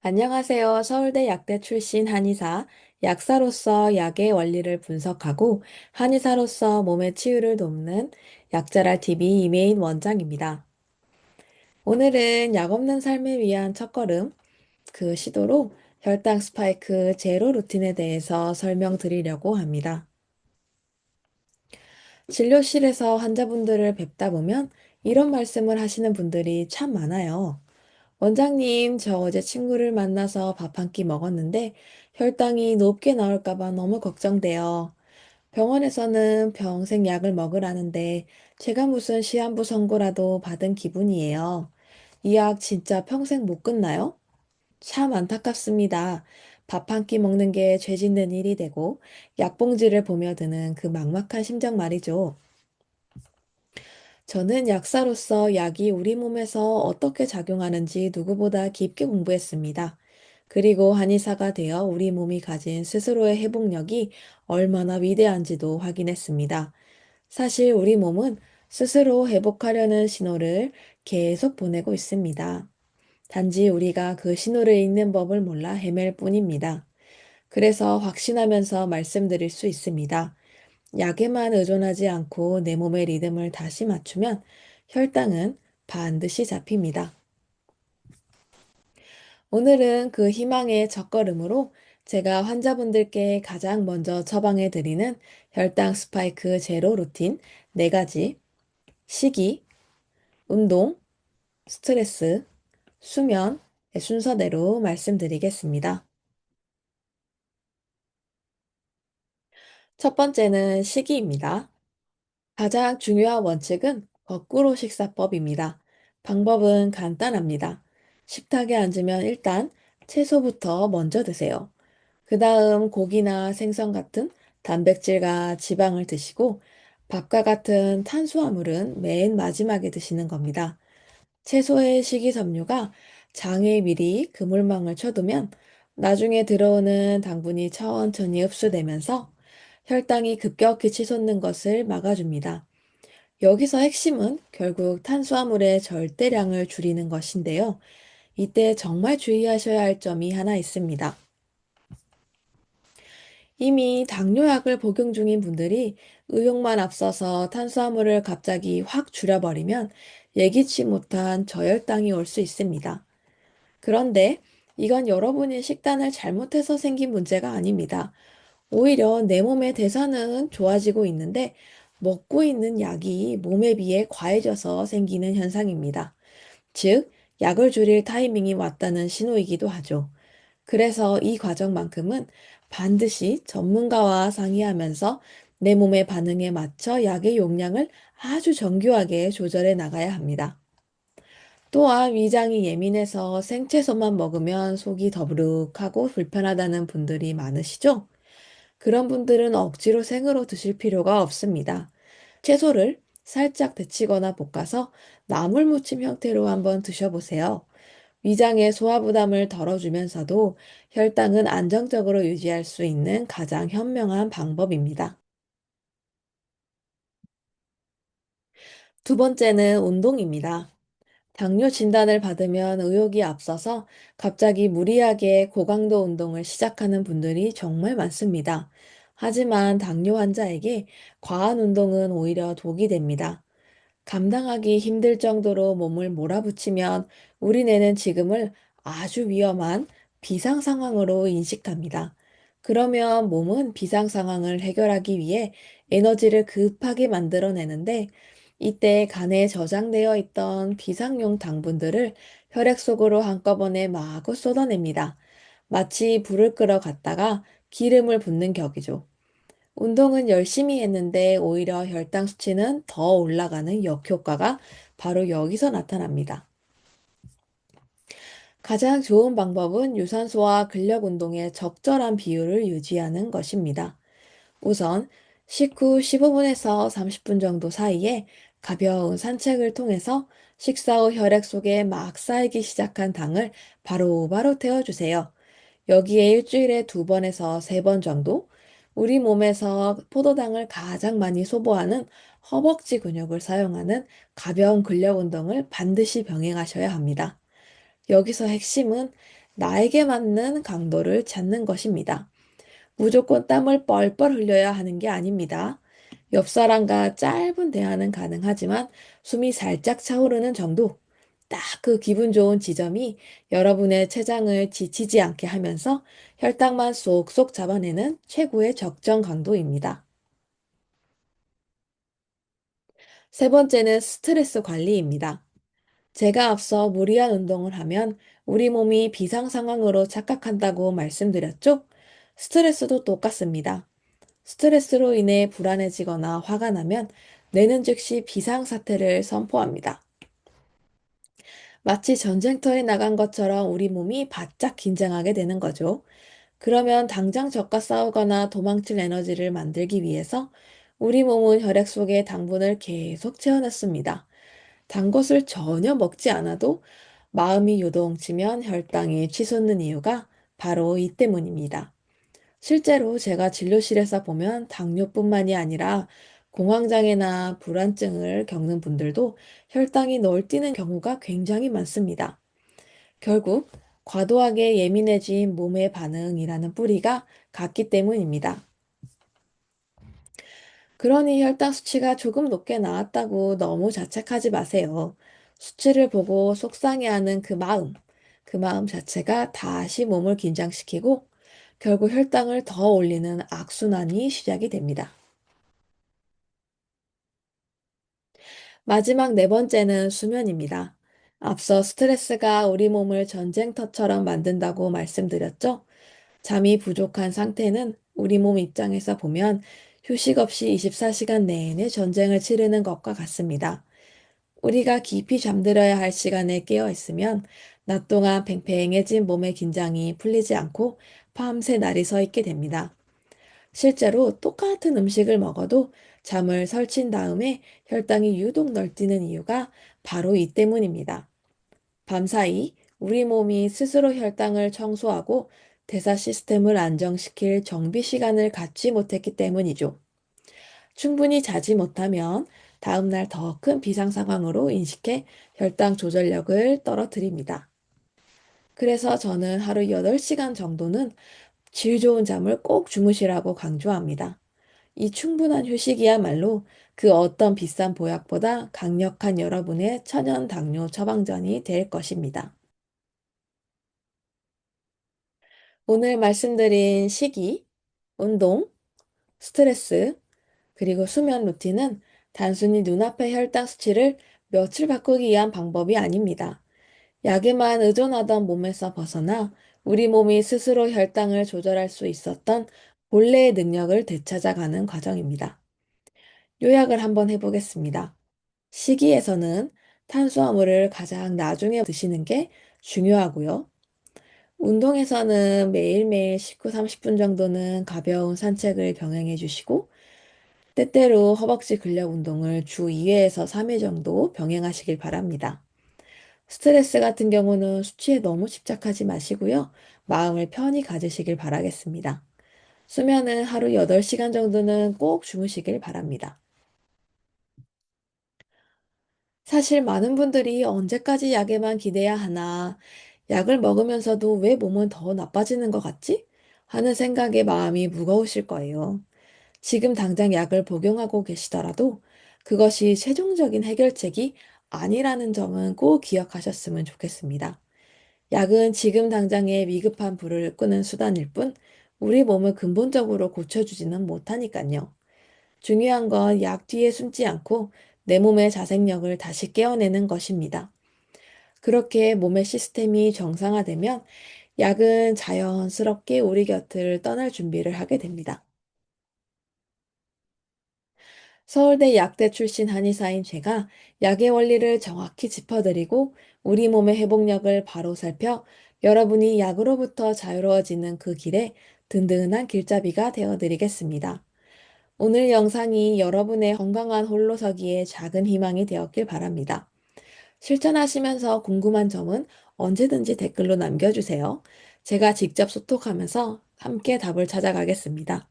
안녕하세요. 서울대 약대 출신 한의사, 약사로서 약의 원리를 분석하고 한의사로서 몸의 치유를 돕는 약자랄 TV 이메인 원장입니다. 오늘은 약 없는 삶을 위한 첫걸음, 그 시도로 혈당 스파이크 제로 루틴에 대해서 설명드리려고 합니다. 진료실에서 환자분들을 뵙다 보면 이런 말씀을 하시는 분들이 참 많아요. 원장님, 저 어제 친구를 만나서 밥 한 끼 먹었는데 혈당이 높게 나올까 봐 너무 걱정돼요. 병원에서는 평생 약을 먹으라는데 제가 무슨 시한부 선고라도 받은 기분이에요. 이 약 진짜 평생 못 끊나요? 참 안타깝습니다. 밥 한 끼 먹는 게 죄 짓는 일이 되고 약봉지를 보며 드는 그 막막한 심정 말이죠. 저는 약사로서 약이 우리 몸에서 어떻게 작용하는지 누구보다 깊게 공부했습니다. 그리고 한의사가 되어 우리 몸이 가진 스스로의 회복력이 얼마나 위대한지도 확인했습니다. 사실 우리 몸은 스스로 회복하려는 신호를 계속 보내고 있습니다. 단지 우리가 그 신호를 읽는 법을 몰라 헤맬 뿐입니다. 그래서 확신하면서 말씀드릴 수 있습니다. 약에만 의존하지 않고 내 몸의 리듬을 다시 맞추면 혈당은 반드시 잡힙니다. 오늘은 그 희망의 첫걸음으로 제가 환자분들께 가장 먼저 처방해 드리는 혈당 스파이크 제로 루틴 4가지, 식이, 운동, 스트레스, 수면의 순서대로 말씀드리겠습니다. 첫 번째는 식이입니다. 가장 중요한 원칙은 거꾸로 식사법입니다. 방법은 간단합니다. 식탁에 앉으면 일단 채소부터 먼저 드세요. 그 다음 고기나 생선 같은 단백질과 지방을 드시고 밥과 같은 탄수화물은 맨 마지막에 드시는 겁니다. 채소의 식이섬유가 장에 미리 그물망을 쳐두면 나중에 들어오는 당분이 천천히 흡수되면서 혈당이 급격히 치솟는 것을 막아줍니다. 여기서 핵심은 결국 탄수화물의 절대량을 줄이는 것인데요. 이때 정말 주의하셔야 할 점이 하나 있습니다. 이미 당뇨약을 복용 중인 분들이 의욕만 앞서서 탄수화물을 갑자기 확 줄여버리면 예기치 못한 저혈당이 올 수 있습니다. 그런데 이건 여러분이 식단을 잘못해서 생긴 문제가 아닙니다. 오히려 내 몸의 대사는 좋아지고 있는데 먹고 있는 약이 몸에 비해 과해져서 생기는 현상입니다. 즉, 약을 줄일 타이밍이 왔다는 신호이기도 하죠. 그래서 이 과정만큼은 반드시 전문가와 상의하면서 내 몸의 반응에 맞춰 약의 용량을 아주 정교하게 조절해 나가야 합니다. 또한 위장이 예민해서 생채소만 먹으면 속이 더부룩하고 불편하다는 분들이 많으시죠? 그런 분들은 억지로 생으로 드실 필요가 없습니다. 채소를 살짝 데치거나 볶아서 나물 무침 형태로 한번 드셔보세요. 위장의 소화 부담을 덜어주면서도 혈당은 안정적으로 유지할 수 있는 가장 현명한 방법입니다. 두 번째는 운동입니다. 당뇨 진단을 받으면 의욕이 앞서서 갑자기 무리하게 고강도 운동을 시작하는 분들이 정말 많습니다. 하지만 당뇨 환자에게 과한 운동은 오히려 독이 됩니다. 감당하기 힘들 정도로 몸을 몰아붙이면 우리 뇌는 지금을 아주 위험한 비상 상황으로 인식합니다. 그러면 몸은 비상 상황을 해결하기 위해 에너지를 급하게 만들어내는데 이때 간에 저장되어 있던 비상용 당분들을 혈액 속으로 한꺼번에 마구 쏟아냅니다. 마치 불을 끌어 갔다가 기름을 붓는 격이죠. 운동은 열심히 했는데 오히려 혈당 수치는 더 올라가는 역효과가 바로 여기서 나타납니다. 가장 좋은 방법은 유산소와 근력 운동의 적절한 비율을 유지하는 것입니다. 우선 식후 15분에서 30분 정도 사이에 가벼운 산책을 통해서 식사 후 혈액 속에 막 쌓이기 시작한 당을 바로바로 태워주세요. 여기에 일주일에 2번에서 3번 정도 우리 몸에서 포도당을 가장 많이 소모하는 허벅지 근육을 사용하는 가벼운 근력 운동을 반드시 병행하셔야 합니다. 여기서 핵심은 나에게 맞는 강도를 찾는 것입니다. 무조건 땀을 뻘뻘 흘려야 하는 게 아닙니다. 옆 사람과 짧은 대화는 가능하지만 숨이 살짝 차오르는 정도, 딱 그 기분 좋은 지점이 여러분의 췌장을 지치지 않게 하면서 혈당만 쏙쏙 잡아내는 최고의 적정 강도입니다. 세 번째는 스트레스 관리입니다. 제가 앞서 무리한 운동을 하면 우리 몸이 비상 상황으로 착각한다고 말씀드렸죠? 스트레스도 똑같습니다. 스트레스로 인해 불안해지거나 화가 나면 뇌는 즉시 비상사태를 선포합니다. 마치 전쟁터에 나간 것처럼 우리 몸이 바짝 긴장하게 되는 거죠. 그러면 당장 적과 싸우거나 도망칠 에너지를 만들기 위해서 우리 몸은 혈액 속에 당분을 계속 채워넣습니다. 단 것을 전혀 먹지 않아도 마음이 요동치면 혈당이 치솟는 이유가 바로 이 때문입니다. 실제로 제가 진료실에서 보면 당뇨뿐만이 아니라 공황장애나 불안증을 겪는 분들도 혈당이 널뛰는 경우가 굉장히 많습니다. 결국 과도하게 예민해진 몸의 반응이라는 뿌리가 같기 때문입니다. 그러니 혈당 수치가 조금 높게 나왔다고 너무 자책하지 마세요. 수치를 보고 속상해하는 그 마음 자체가 다시 몸을 긴장시키고 결국 혈당을 더 올리는 악순환이 시작이 됩니다. 마지막 네 번째는 수면입니다. 앞서 스트레스가 우리 몸을 전쟁터처럼 만든다고 말씀드렸죠? 잠이 부족한 상태는 우리 몸 입장에서 보면 휴식 없이 24시간 내내 전쟁을 치르는 것과 같습니다. 우리가 깊이 잠들어야 할 시간에 깨어 있으면 낮 동안 팽팽해진 몸의 긴장이 풀리지 않고 밤새 날이 서 있게 됩니다. 실제로 똑같은 음식을 먹어도 잠을 설친 다음에 혈당이 유독 널뛰는 이유가 바로 이 때문입니다. 밤사이 우리 몸이 스스로 혈당을 청소하고 대사 시스템을 안정시킬 정비 시간을 갖지 못했기 때문이죠. 충분히 자지 못하면 다음날 더 큰 비상 상황으로 인식해 혈당 조절력을 떨어뜨립니다. 그래서 저는 하루 8시간 정도는 질 좋은 잠을 꼭 주무시라고 강조합니다. 이 충분한 휴식이야말로 그 어떤 비싼 보약보다 강력한 여러분의 천연 당뇨 처방전이 될 것입니다. 오늘 말씀드린 식이, 운동, 스트레스, 그리고 수면 루틴은 단순히 눈앞의 혈당 수치를 며칠 바꾸기 위한 방법이 아닙니다. 약에만 의존하던 몸에서 벗어나 우리 몸이 스스로 혈당을 조절할 수 있었던 본래의 능력을 되찾아가는 과정입니다. 요약을 한번 해보겠습니다. 식이에서는 탄수화물을 가장 나중에 드시는 게 중요하고요. 운동에서는 매일매일 19, 30분 정도는 가벼운 산책을 병행해 주시고, 때때로 허벅지 근력 운동을 주 2회에서 3회 정도 병행하시길 바랍니다. 스트레스 같은 경우는 수치에 너무 집착하지 마시고요. 마음을 편히 가지시길 바라겠습니다. 수면은 하루 8시간 정도는 꼭 주무시길 바랍니다. 사실 많은 분들이 언제까지 약에만 기대야 하나, 약을 먹으면서도 왜 몸은 더 나빠지는 것 같지? 하는 생각에 마음이 무거우실 거예요. 지금 당장 약을 복용하고 계시더라도 그것이 최종적인 해결책이 아니라는 점은 꼭 기억하셨으면 좋겠습니다. 약은 지금 당장의 위급한 불을 끄는 수단일 뿐 우리 몸을 근본적으로 고쳐주지는 못하니까요. 중요한 건 약 뒤에 숨지 않고 내 몸의 자생력을 다시 깨어내는 것입니다. 그렇게 몸의 시스템이 정상화되면 약은 자연스럽게 우리 곁을 떠날 준비를 하게 됩니다. 서울대 약대 출신 한의사인 제가 약의 원리를 정확히 짚어드리고 우리 몸의 회복력을 바로 살펴 여러분이 약으로부터 자유로워지는 그 길에 든든한 길잡이가 되어드리겠습니다. 오늘 영상이 여러분의 건강한 홀로서기에 작은 희망이 되었길 바랍니다. 실천하시면서 궁금한 점은 언제든지 댓글로 남겨주세요. 제가 직접 소통하면서 함께 답을 찾아가겠습니다.